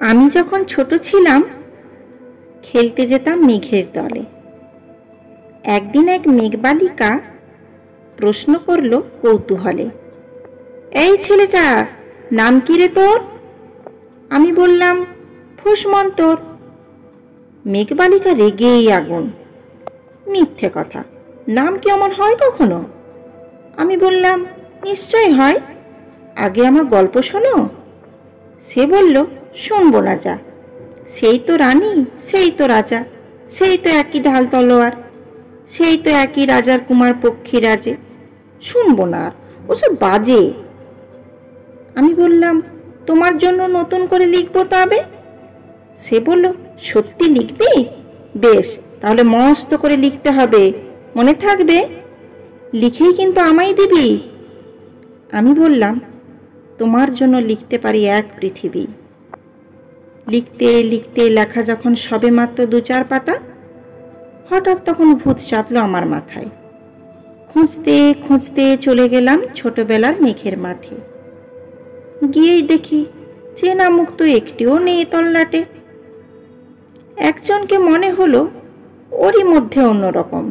আমি যখন ছোট ছিলাম খেলতে যেতাম মেঘের দলে। একদিন এক মেঘবালিকা প্রশ্ন করল কৌতূহলে, এই ছেলেটা, নাম কি রে তোর? আমি বললাম, ফুসমন্তর। মেঘবালিকা রেগেই আগুন, মিথ্যে কথা, নাম কি অমন হয় কখনো? আমি বললাম, নিশ্চয় হয়, আগে আমার গল্প শোনো। সে বলল, শুনবো না যা, সেই তো রানী, সেই তো রাজা, সেই তো একই ঢাল তলোয়ার, সেই তো একই রাজার কুমার পক্ষী রাজে, শুনবো না আর, ওসব বাজে। আমি বললাম, তোমার জন্য নতুন করে লিখবো তবে। সে বলল, সত্যি লিখবি? বেশ, তাহলে মস্ত করে লিখতে হবে, মনে থাকবে, লিখেই কিন্তু আমায় দিবি। আমি বললাম, তোমার জন্য লিখতে পারি এক পৃথিবী। লিখতে লিখতে লেখা যখন সবে মাত্র 2-4 পাতা, হঠাৎ তখন ভূত চাপলো আমার মাথায়। খুঁজতে খুঁজতে চলে গেলাম ছোটবেলার মেঘের মাঠে। গিয়েই দেখি চেনা মুখ তো একটিও নেই তল্লাটে। একজনকে মনে হলো ওরই মধ্যে অন্যরকম।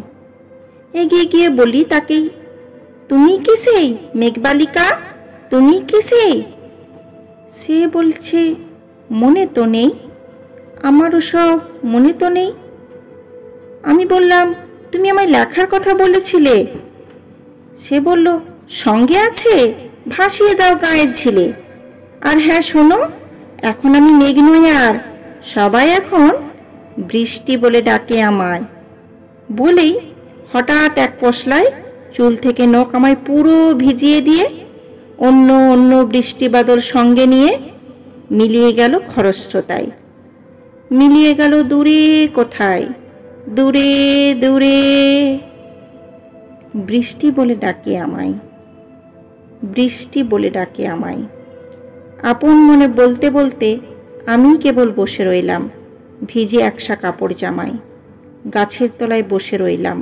এগিয়ে গিয়ে বলি তাকেই, তুমি কি সেই মেঘবালিকা? তুমি কি সেই? সে বলছে, মনে তো নেই, আমারও সব মনে তো নেই। আমি বললাম, তুমি আমায় লেখার কথা বলেছিলে। সে বলল, সঙ্গে আছে, ভাসিয়ে দাও গায়ের ঝিলে। আর হ্যাঁ শোনো, এখন আমি মেঘ নই আর, সবাই এখন বৃষ্টি বলে ডাকে আমায়। বলেই হঠাৎ এক পশলায় চুল থেকে নখ আমায় পুরো ভিজিয়ে দিয়ে অন্য অন্য বৃষ্টি বাদল সঙ্গে নিয়ে মিলিয়ে গেল খরস্রোতায়, মিলিয়ে গেল দূরে কোথায়, দূরে দূরে। বৃষ্টি বলে ডাকে আমায়, বৃষ্টি বলে ডাকে আমায়। আপন মনে বলতে বলতে আমি কেবল বসে রইলাম ভিজে একসা কাপড় জামায়, গাছের তলায় বসে রইলাম।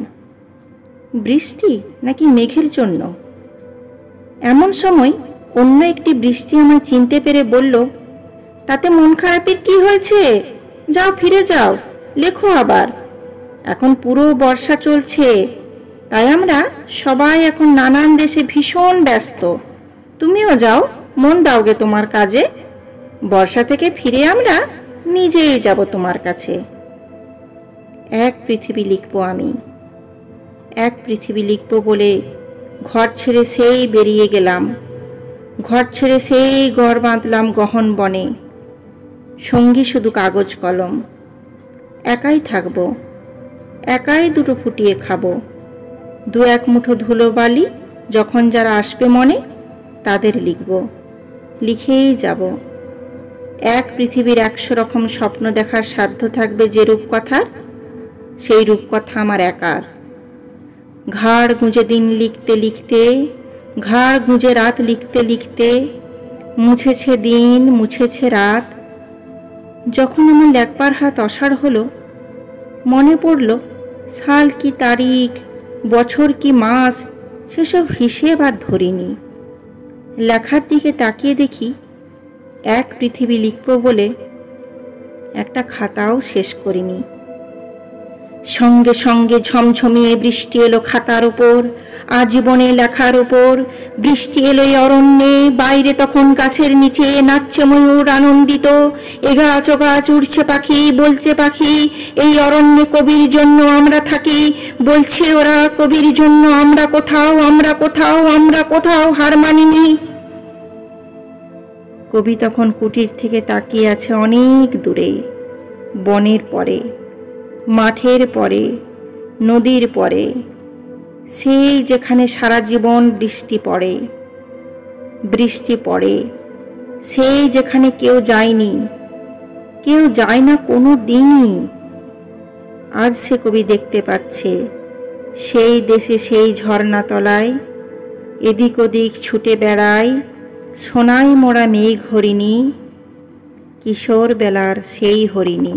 বৃষ্টি নাকি মেঘের জন্য? এমন সময় অন্য একটি বৃষ্টি আমায় চিনতে পেরে বলল, তাতে মন খারাপের কি হয়েছে? যাও, ফিরে যাও, লেখো আবার। এখন পুরো বর্ষা চলছে, তাই আমরা সবাই এখন নানান দেশে ভীষণ ব্যস্ত। তুমিও যাও, মন দাওগে তোমার কাজে। বর্ষা থেকে ফিরে আমরা নিজেই যাব তোমার কাছে। এক পৃথিবী লিখবো আমি, এক পৃথিবী লিখবো বলে ঘর ছেড়ে সেই বেরিয়ে গেলাম। ঘর ছেড়ে সেই ঘর বাঁধলাম গহন বনে, সঙ্গী শুধু কাগজ কলম। একাই থাকবো, একাই দুটো ফুটিয়ে খাবো, 2-1 মুঠো ধুলো বালি যখন যারা আসবে মনে তাদের লিখব, লিখেই যাব। এক পৃথিবীর 100 রকম স্বপ্ন দেখার সাধ্য থাকবে যে রূপকথার, সেই রূপকথা আমার একার। ঘাড় গুঁজে দিন লিখতে লিখতে, ঘাড় গুঁজে রাত লিখতে লিখতে, মুছেছে দিন, মুছেছে রাত। যখন আমার লেখবার হাত অসাড় হলো, মনে পড়ল সাল কি তারিখ, বছর কি মাস, সেসব হিসেব আর ধরিনি। লেখার দিকে তাকিয়ে দেখি এক পৃথিবী লিখব বলে একটা খাতাও শেষ করিনি। সঙ্গে সঙ্গে ঝমঝমিয়ে বৃষ্টি এলো খাতার উপর, আজীবনে লেখার উপর। বৃষ্টি এলো এই অরণ্যে, বাইরে তখন গাছের নিচে নাচছে ময়ূর আনন্দিত। এগাছ ওগাছ উড়ছে পাখি, বলছে পাখি, এই অরণ্যে কবির জন্য আমরা থাকি। বলছে ওরা, কবির জন্য আমরা কোথাও, আমরা কোথাও, আমরা কোথাও হার মানিনি। কবি তখন কুটির থেকে তাকিয়ে আছে অনেক দূরে, বনের পরে, মাঠের পরে, নদীর পরে, সেই যেখানে সারা জীবন বৃষ্টি পড়ে, বৃষ্টি পড়ে, সেই যেখানে কেউ যায়নি, কেউ যায় না কোনো দিনই। আজ সে কবি দেখতে পাচ্ছে সেই দেশে সেই ঝর্ণা তলায় এদিক ওদিক ছুটে বেড়ায় সোনায় মোড়া মেঘ হরিণী, কিশোর বেলার সেই হরিণী।